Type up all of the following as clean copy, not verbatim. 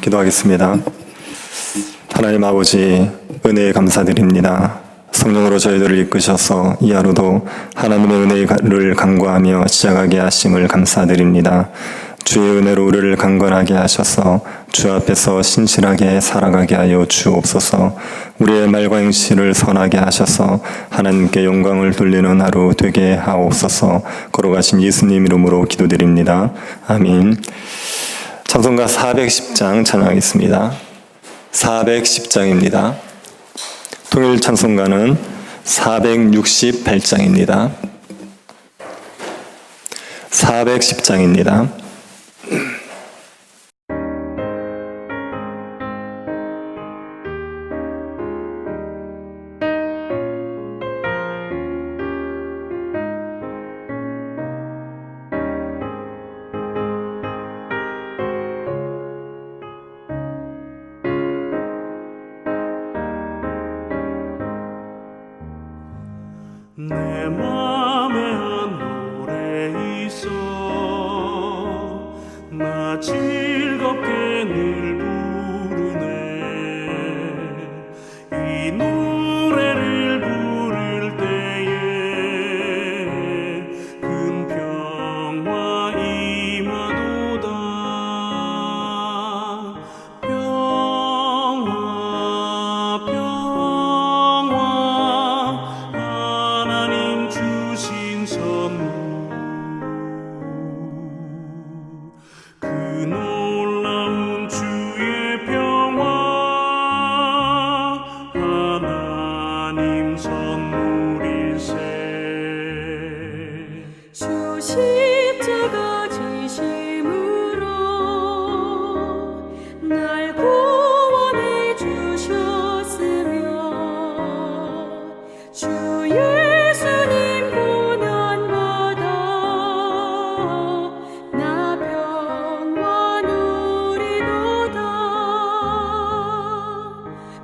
기도하겠습니다. 하나님 아버지, 은혜에 감사드립니다. 성령으로 저희들을 이끄셔서 이 하루도 하나님의 은혜를 간구하며 시작하게 하심을 감사드립니다. 주의 은혜로 우리를 강건하게 하셔서 주 앞에서 신실하게 살아가게 하여 주옵소서. 우리의 말과 행실을 선하게 하셔서 하나님께 영광을 돌리는 하루 되게 하옵소서. 걸어가신 예수님 이름으로 기도드립니다. 아멘. 찬송가 410장 찬양하겠습니다. 410장입니다. 통일 찬송가는 468장입니다. 410장입니다. 내 맘에 한 노래 있어 나 즐겁게 늘 부르네 이 노래를 부를 때에 큰 평화 임하도다 평화 평화 하나님 주신 선물 그 놀라운 주의 평화 하나님 선물일세 주 십자가 지심으로 날 구원해 주셨으며 주 예수님 고난받아 나 평화 누리도다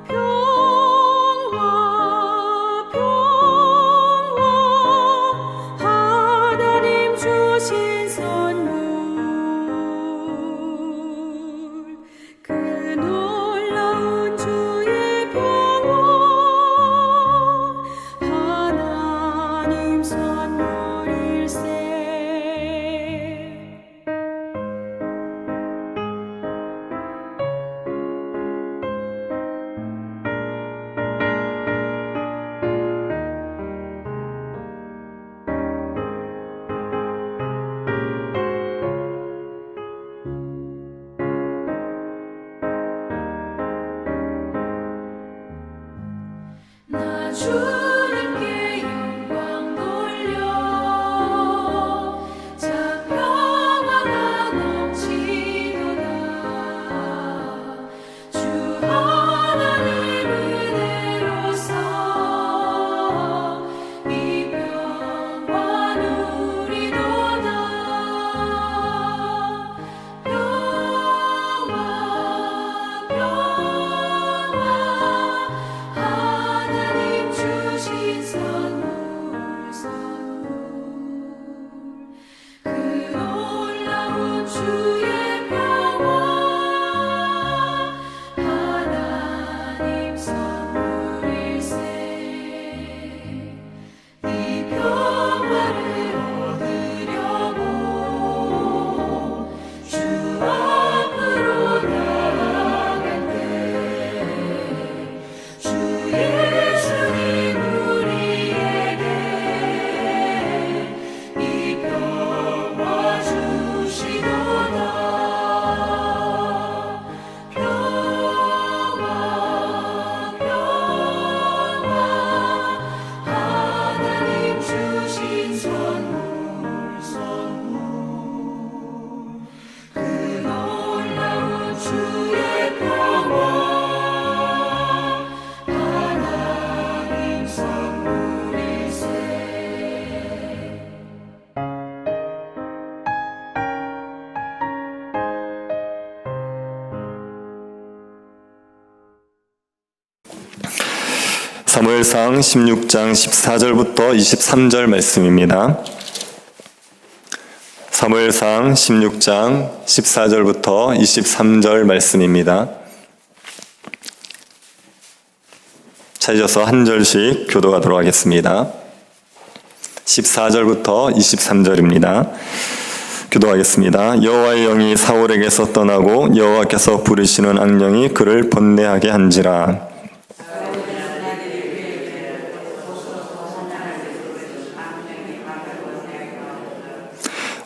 평화 평화 하나님 주신 선물 그 놀라운 주의 평화 하나님 선물일세 나 주님께 영광 돌려 자 평화가 넘치도다 주 하나님 은혜로서 이 평화 누리도다 평화 평화 하나님 주신 선물 그 놀라운 주의 평화 하나님 선물일세 이 평화를 얻으려고 주 앞으로 나아갈 때 주 예수님 우리에게 이 평화 주시도다 평화 평화 하나님 주신 선물 그 놀라운 주의 평화 하나님 선물일세 사무엘상 16장 14절부터 23절 말씀입니다. 사무엘상 16장 14절부터 23절 말씀입니다. 찾으셔서 한 절씩 교도하도록 하겠습니다. 14절부터 23절입니다. 교도하겠습니다. 여호와의 영이 사울에게서 떠나고 여호와께서 부르시는 악령이 그를 번뇌하게 한지라.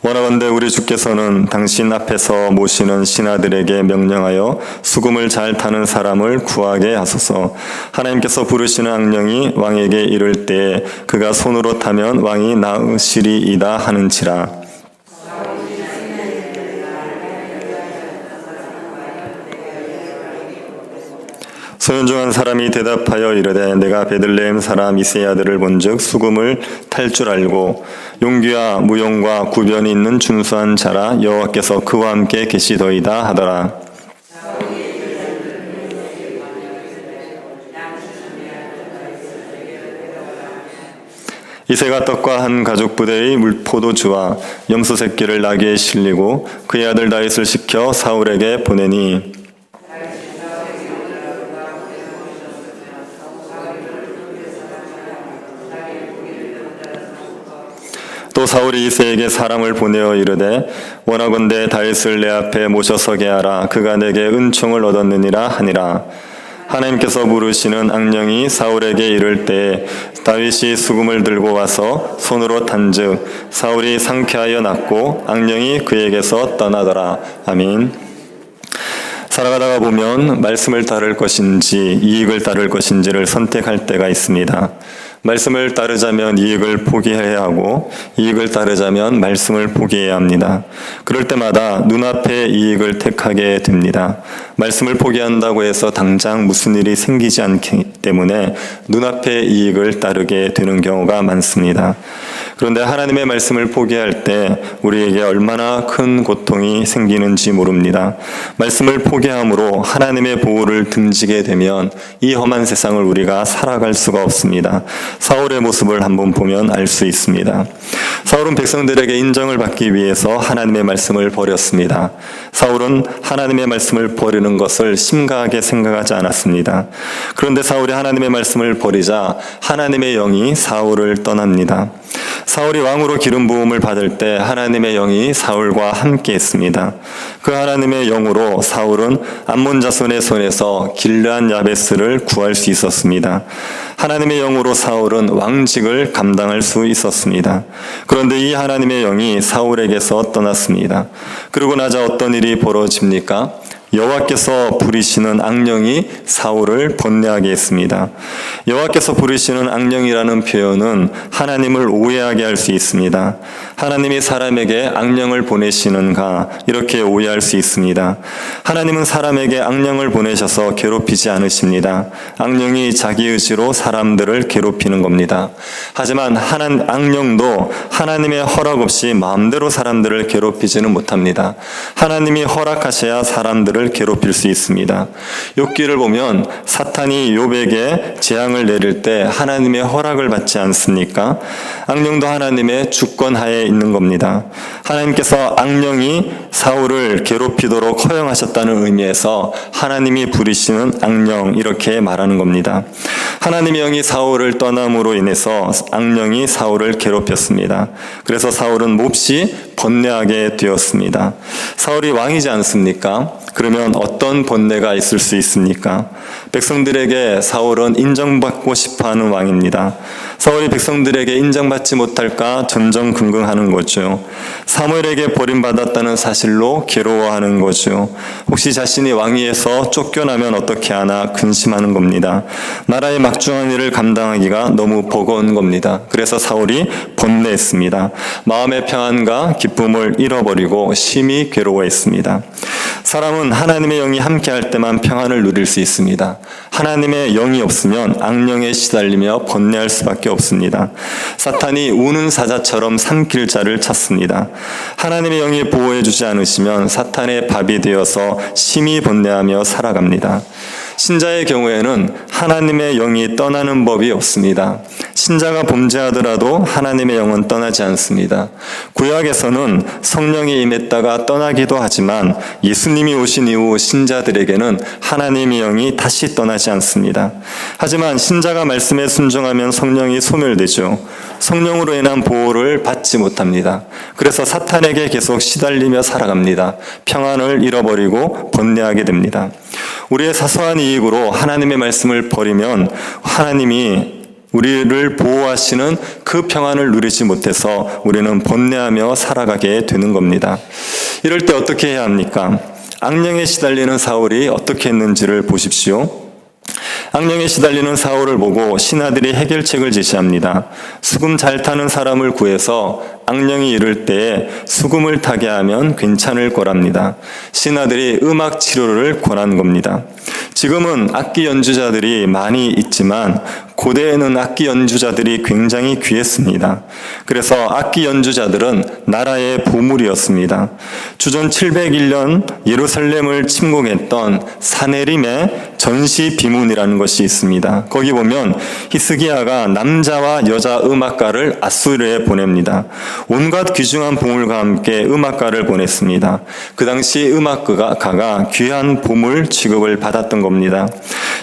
원하건대 우리 주께서는 당신 앞에서 모시는 신하들에게 명령하여 수금을 잘 타는 사람을 구하게 하소서. 하나님께서 부르시는 악령이 왕에게 이를 때에 그가 손으로 타면 왕이 나으시리이다 하는지라. 소연중한 사람이 대답하여 이르되 내가 베들레헴 사람 이새의 아들을 본즉 수금을 탈 줄 알고 용기와 무용과 구변이 있는 준수한 자라 여호와께서 그와 함께 계시더이다 하더라. 이새가 떡과 한 가죽 부대의 물포도주와 염소 새끼를 나귀에 실리고 그의 아들 다윗을 시켜 사울에게 보내니 또 사울이 이새에게 사람을 보내어 이르되 원하건대 다윗을 내 앞에 모셔서게 하라. 그가 내게 은총을 얻었느니라 하니라. 하나님께서 부르시는 악령이 사울에게 이를 때에 다윗이 수금을 들고 와서 손으로 탄즉 사울이 상쾌하여 낫고 악령이 그에게서 떠나더라. 아멘. 살아가다가 보면 말씀을 따를 것인지 이익을 따를 것인지를 선택할 때가 있습니다. 말씀을 따르자면 이익을 포기해야 하고 이익을 따르자면 말씀을 포기해야 합니다. 그럴 때마다 눈앞의 이익을 택하게 됩니다. 말씀을 포기한다고 해서 당장 무슨 일이 생기지 않기 때문에 눈앞의 이익을 따르게 되는 경우가 많습니다. 그런데 하나님의 말씀을 포기할 때 우리에게 얼마나 큰 고통이 생기는지 모릅니다. 말씀을 포기함으로 하나님의 보호를 등지게 되면 이 험한 세상을 우리가 살아갈 수가 없습니다. 사울의 모습을 한번 보면 알 수 있습니다. 사울은 백성들에게 인정을 받기 위해서 하나님의 말씀을 버렸습니다. 사울은 하나님의 말씀을 버리는 것을 심각하게 생각하지 않았습니다. 그런데 사울이 하나님의 말씀을 버리자 하나님의 영이 사울을 떠납니다. 사울이 왕으로 기름 부음을 받을 때 하나님의 영이 사울과 함께 했습니다. 그 하나님의 영으로 사울은 암몬 자손의 손에서 길르한 야베스를 구할 수 있었습니다. 하나님의 영으로 사울은 왕직을 감당할 수 있었습니다. 그런데 이 하나님의 영이 사울에게서 떠났습니다. 그러고 나자 어떤 일이 벌어집니까? 여호와께서 부리시는 악령이 사울을 번뇌하게 했습니다. 여호와께서 부리시는 악령이라는 표현은 하나님을 오해하게 할 수 있습니다. 하나님이 사람에게 악령을 보내시는가 이렇게 오해할 수 있습니다. 하나님은 사람에게 악령을 보내셔서 괴롭히지 않으십니다. 악령이 자기 의지로 사람들을 괴롭히는 겁니다. 하지만 악령도 하나님의 허락 없이 마음대로 사람들을 괴롭히지는 못합니다. 하나님이 허락하셔야 사람들을 괴롭힐 수 있습니다. 욥기를 보면 사탄이 욥에게 재앙을 내릴 때 하나님의 허락을 받지 않습니까? 악령도 하나님의 주권 하에 있는 겁니다. 하나님께서 악령이 사울을 괴롭히도록 허용하셨다는 의미에서 하나님이 부리시는 악령 이렇게 말하는 겁니다. 하나님의 영이 사울을 떠남으로 인해서 악령이 사울을 괴롭혔습니다. 그래서 사울은 몹시 번뇌하게 되었습니다. 사울이 왕이지 않습니까? 그러면 어떤 번뇌가 있을 수 있습니까? 백성들에게 사울은 인정받고 싶어하는 왕입니다. 사울이 백성들에게 인정받지 못할까 전전긍긍하는 거죠. 사무엘에게 버림받았다는 사실로 괴로워하는 거죠. 혹시 자신이 왕위에서 쫓겨나면 어떻게 하나 근심하는 겁니다. 나라의 막중한 일을 감당하기가 너무 버거운 겁니다. 그래서 사울이 번뇌했습니다. 마음의 평안과 기쁨을 잃어버리고 심히 괴로워했습니다. 사람은 하나님의 영이 함께할 때만 평안을 누릴 수 있습니다. 하나님의 영이 없으면 악령에 시달리며 번뇌할 수밖에 없습니다. 사탄이 우는 사자처럼 삼킬 자를 찾습니다. 하나님의 영이 보호해 주지 않으시면 사탄의 밥이 되어서 심히 번뇌하며 살아갑니다. 신자의 경우에는 하나님의 영이 떠나는 법이 없습니다. 신자가 범죄하더라도 하나님의 영은 떠나지 않습니다. 구약에서는 성령이 임했다가 떠나기도 하지만 예수님이 오신 이후 신자들에게는 하나님의 영이 다시 떠나지 않습니다. 하지만 신자가 말씀에 순종하면 성령이 소멸되죠. 성령으로 인한 보호를 받지 못합니다. 그래서 사탄에게 계속 시달리며 살아갑니다. 평안을 잃어버리고 번뇌하게 됩니다. 우리의 사소한 이익으로 하나님의 말씀을 버리면 하나님이 우리를 보호하시는 그 평안을 누리지 못해서 우리는 번뇌하며 살아가게 되는 겁니다. 이럴 때 어떻게 해야 합니까? 악령에 시달리는 사울이 어떻게 했는지를 보십시오. 악령에 시달리는 사울을 보고 신하들이 해결책을 제시합니다. 수금 잘 타는 사람을 구해서 악령이 이를 때에 수금을 타게 하면 괜찮을 거랍니다. 신하들이 음악 치료를 권한 겁니다. 지금은 악기 연주자들이 많이 있지만 고대에는 악기 연주자들이 굉장히 귀했습니다. 그래서 악기 연주자들은 나라의 보물이었습니다. 주전 701년 예루살렘을 침공했던 사네림의 전시 비문이라는 것이 있습니다. 거기 보면 히스기야가 남자와 여자 음악가를 아수르에 보냅니다. 온갖 귀중한 보물과 함께 음악가를 보냈습니다. 그 당시 음악가가 귀한 보물 취급을 받았던 겁니다.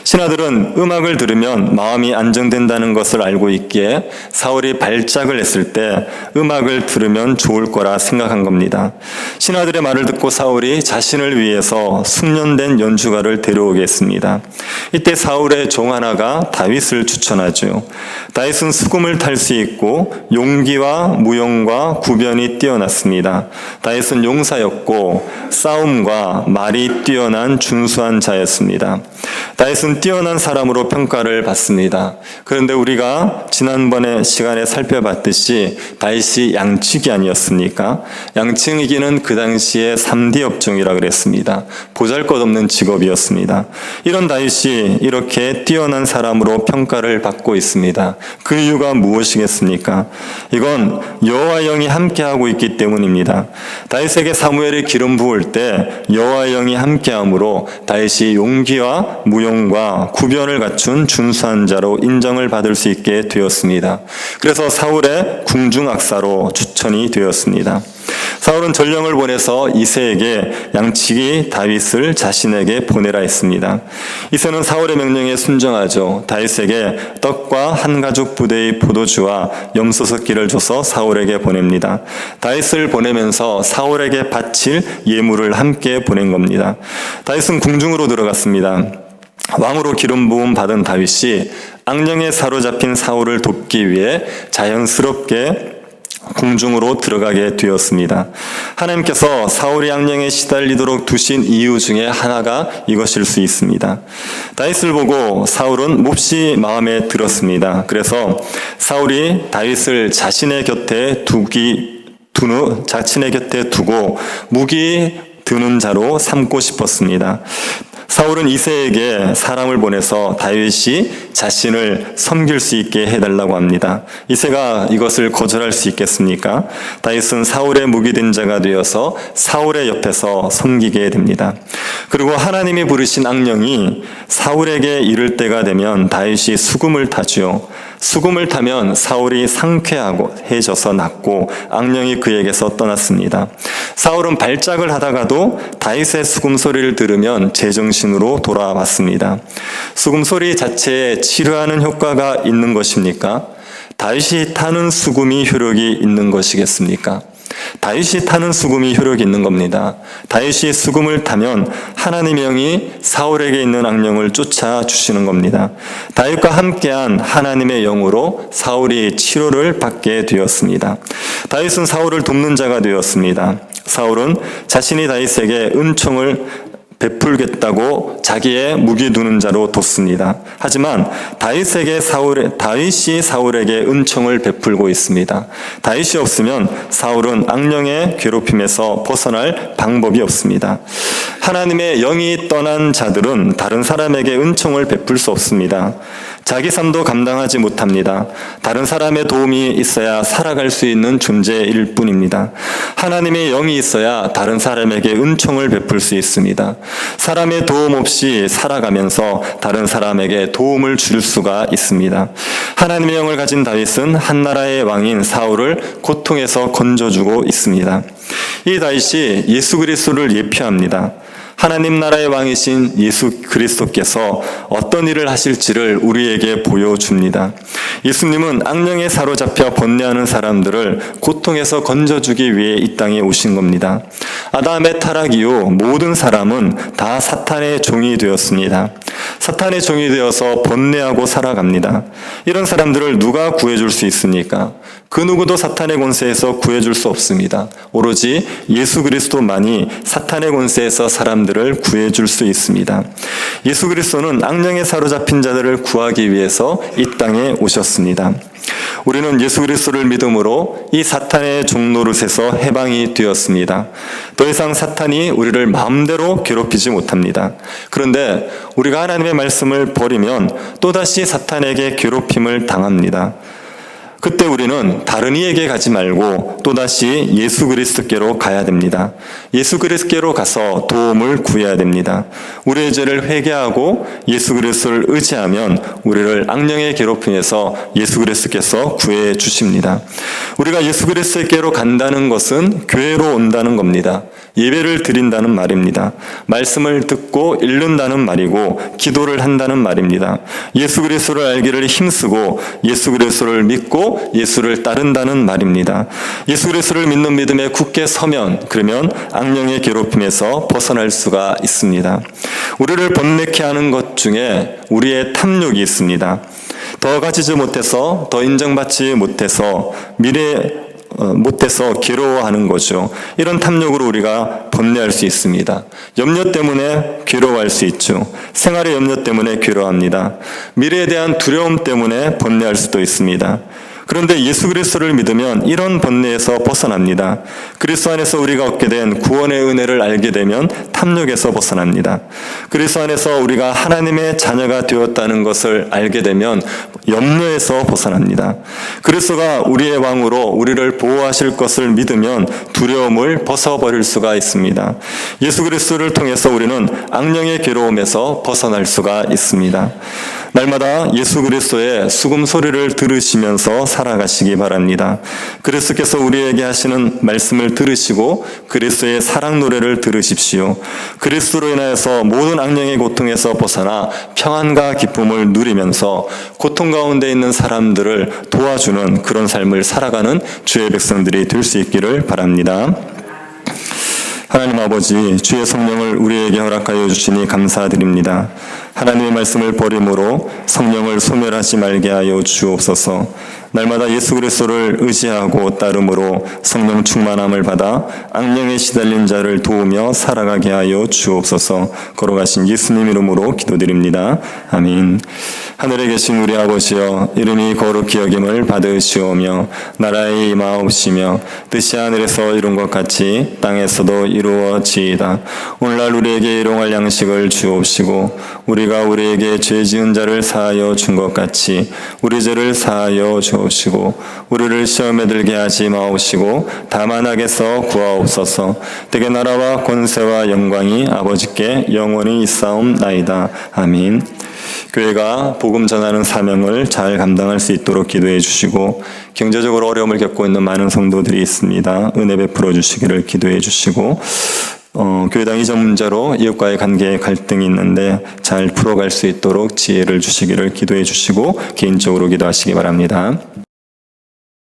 신하들은 음악을 들으면 마음이 안정된다는 것을 알고 있기에 사울이 발작을 했을 때 음악을 들으면 좋을 거라 생각한 겁니다. 신하들의 말을 듣고 사울이 자신을 위해서 숙련된 연주가를 데려오겠습니다. 이때 사울의 종 하나가 다윗을 추천하죠. 다윗은 수금을 탈 수 있고 용기와 무용과 구변이 뛰어났습니다. 다윗은 용사였고 싸움과 말이 뛰어난 준수한 자였습니다. 다윗은 뛰어난 사람으로 평가를 받습니다. 그런데 우리가 지난번에 시간에 살펴봤듯이 다윗이 양치기 아니었습니까? 양치기는 그 당시에 3D 업종이라 그랬습니다. 보잘것없는 직업이었습니다. 이런 다윗이 이렇게 뛰어난 사람으로 평가를 받고 있습니다. 그 이유가 무엇이겠습니까? 이건 여호와의 영이 함께하고 있기 때문입니다. 다윗에게 사무엘이 기름 부을 때 여호와의 영이 함께함으로 다윗이 용기와 무용과 구변을 갖춘 준수한 자로 인정을 받을 수 있게 되었습니다. 그래서 사울의 궁중악사로 추천이 되었습니다. 사울은 전령을 보내서 이새에게 양치기 다윗을 자신에게 보내라 했습니다. 이새는 사울의 명령에 순종하죠. 다윗에게 떡과 한 가죽 부대의 포도주와 염소석기를 줘서 사울에게 보냅니다. 다윗을 보내면서 사울에게 바칠 예물을 함께 보낸 겁니다. 다윗은 궁중으로 들어갔습니다. 왕으로 기름 부음 받은 다윗이 악령에 사로잡힌 사울을 돕기 위해 자연스럽게 궁중으로 들어가게 되었습니다. 하나님께서 사울이 악령에 시달리도록 두신 이유 중에 하나가 이것일 수 있습니다. 다윗을 보고 사울은 몹시 마음에 들었습니다. 그래서 사울이 다윗을 자신의 곁에 두고 무기 드는 자로 삼고 싶었습니다. 사울은 이새에게 사람을 보내서 다윗이 자신을 섬길 수 있게 해달라고 합니다. 이새가 이것을 거절할 수 있겠습니까? 다윗은 사울의 무기된 자가 되어서 사울의 옆에서 섬기게 됩니다. 그리고 하나님이 부르신 악령이 사울에게 이를 때가 되면 다윗이 수금을 타죠. 수금을 타면 사울이 상쾌하고 해져서 낫고 악령이 그에게서 떠났습니다. 사울은 발작을 하다가도 다윗의 수금 소리를 들으면 제정신으로 돌아왔습니다. 수금 소리 자체에 치료하는 효과가 있는 것입니까? 다윗이 타는 수금이 효력이 있는 것이겠습니까? 다윗이 타는 수금이 효력이 있는 겁니다. 다윗이 수금을 타면 하나님의 영이 사울에게 있는 악령을 쫓아주시는 겁니다. 다윗과 함께한 하나님의 영으로 사울이 치료를 받게 되었습니다. 다윗은 사울을 돕는 자가 되었습니다. 사울은 자신이 다윗에게 은총을 베풀겠다고 자기의 무기 두는 자로 뒀습니다. 하지만 다윗이 사울에게 은총을 베풀고 있습니다. 다윗이 없으면 사울은 악령의 괴롭힘에서 벗어날 방법이 없습니다. 하나님의 영이 떠난 자들은 다른 사람에게 은총을 베풀 수 없습니다. 자기 삶도 감당하지 못합니다. 다른 사람의 도움이 있어야 살아갈 수 있는 존재일 뿐입니다. 하나님의 영이 있어야 다른 사람에게 은총을 베풀 수 있습니다. 사람의 도움 없이 살아가면서 다른 사람에게 도움을 줄 수가 있습니다. 하나님의 영을 가진 다윗은 한나라의 왕인 사울을 고통에서 건져주고 있습니다. 이 다윗이 예수 그리스도를 예표합니다. 하나님 나라의 왕이신 예수 그리스도께서 어떤 일을 하실지를 우리에게 보여줍니다. 예수님은 악령에 사로잡혀 번뇌하는 사람들을 고통에서 건져주기 위해 이 땅에 오신 겁니다. 아담의 타락 이후 모든 사람은 다 사탄의 종이 되었습니다. 사탄의 종이 되어서 번뇌하고 살아갑니다. 이런 사람들을 누가 구해줄 수 있습니까? 그 누구도 사탄의 권세에서 구해줄 수 없습니다. 오로지 예수 그리스도만이 사탄의 권세에서 사람들을 구해줄 수 있습니다. 예수 그리스도는 악령에 사로잡힌 자들을 구하기 위해서 이 땅에 오셨습니다. 우리는 예수 그리스도를 믿음으로 이 사탄의 종노릇에서 해방이 되었습니다. 더 이상 사탄이 우리를 마음대로 괴롭히지 못합니다. 그런데 우리가 하나님의 말씀을 버리면 또다시 사탄에게 괴롭힘을 당합니다. 그때 우리는 다른 이에게 가지 말고 또다시 예수 그리스도께로 가야 됩니다. 예수 그리스도께로 가서 도움을 구해야 됩니다. 우리의 죄를 회개하고 예수 그리스도를 의지하면 우리를 악령의 괴롭힘에서 예수 그리스도께서 구해 주십니다. 우리가 예수 그리스도께로 간다는 것은 교회로 온다는 겁니다. 예배를 드린다는 말입니다. 말씀을 듣고 읽는다는 말이고 기도를 한다는 말입니다. 예수 그리스도를 알기를 힘쓰고 예수 그리스도를 믿고 예수를 따른다는 말입니다. 예수 그리스도를 믿는 믿음에 굳게 서면 그러면 악령의 괴롭힘에서 벗어날 수가 있습니다. 우리를 번뇌케 하는 것 중에 우리의 탐욕이 있습니다. 더 가지지 못해서 더 인정받지 못해서 못해서 괴로워하는 거죠. 이런 탐욕으로 우리가 번뇌할 수 있습니다. 염려 때문에 괴로워할 수 있죠. 생활의 염려 때문에 괴로워합니다. 미래에 대한 두려움 때문에 번뇌할 수도 있습니다. 그런데 예수 그리스도를 믿으면 이런 번뇌에서 벗어납니다. 그리스도 안에서 우리가 얻게 된 구원의 은혜를 알게 되면 탐욕에서 벗어납니다. 그리스도 안에서 우리가 하나님의 자녀가 되었다는 것을 알게 되면 염려에서 벗어납니다. 그리스도가 우리의 왕으로 우리를 보호하실 것을 믿으면 두려움을 벗어버릴 수가 있습니다. 예수 그리스도를 통해서 우리는 악령의 괴로움에서 벗어날 수가 있습니다. 날마다 예수 그리스도의 수금 소리를 들으시면서 살아가시기 바랍니다. 그리스도께서 우리에게 하시는 말씀을 들으시고 그리스도의 사랑 노래를 들으십시오. 그리스도로 인하여서 모든 악령의 고통에서 벗어나 평안과 기쁨을 누리면서 고통 가운데 있는 사람들을 도와주는 그런 삶을 살아가는 주의 백성들이 될 수 있기를 바랍니다. 하나님 아버지, 주의 성령을 우리에게 허락하여 주시니 감사드립니다. 하나님의 말씀을 버림으로 성령을 소멸하지 말게 하여 주옵소서. 날마다 예수 그리스도를 의지하고 따름으로 성령 충만함을 받아 악령에 시달린 자를 도우며 살아가게 하여 주옵소서. 걸어가신 예수님 이름으로 기도드립니다. 아멘. 하늘에 계신 우리 아버지여, 이름이 거룩히 여김을 받으시오며 나라의 임하옵시며 뜻이 하늘에서 이룬 것 같이 땅에서도 이루어지이다. 오늘날 우리에게 일용할 양식을 주옵시고 우리가 우리에게 죄 지은 자를 사하여 준 것 같이 우리 죄를 사하여 주옵시고 우리를 시험에 들게 하지 마옵시고 다만 악에서 구하옵소서. 대개 나라와 권세와 영광이 아버지께 영원히 있사옵나이다. 아멘. 교회가 복음 전하는 사명을 잘 감당할 수 있도록 기도해 주시고 경제적으로 어려움을 겪고 있는 많은 성도들이 있습니다. 은혜 베풀어 주시기를 기도해 주시고 교회당 이전 문제로 이웃과의 관계에 갈등이 있는데 잘 풀어갈 수 있도록 지혜를 주시기를 기도해 주시고 개인적으로 기도하시기 바랍니다.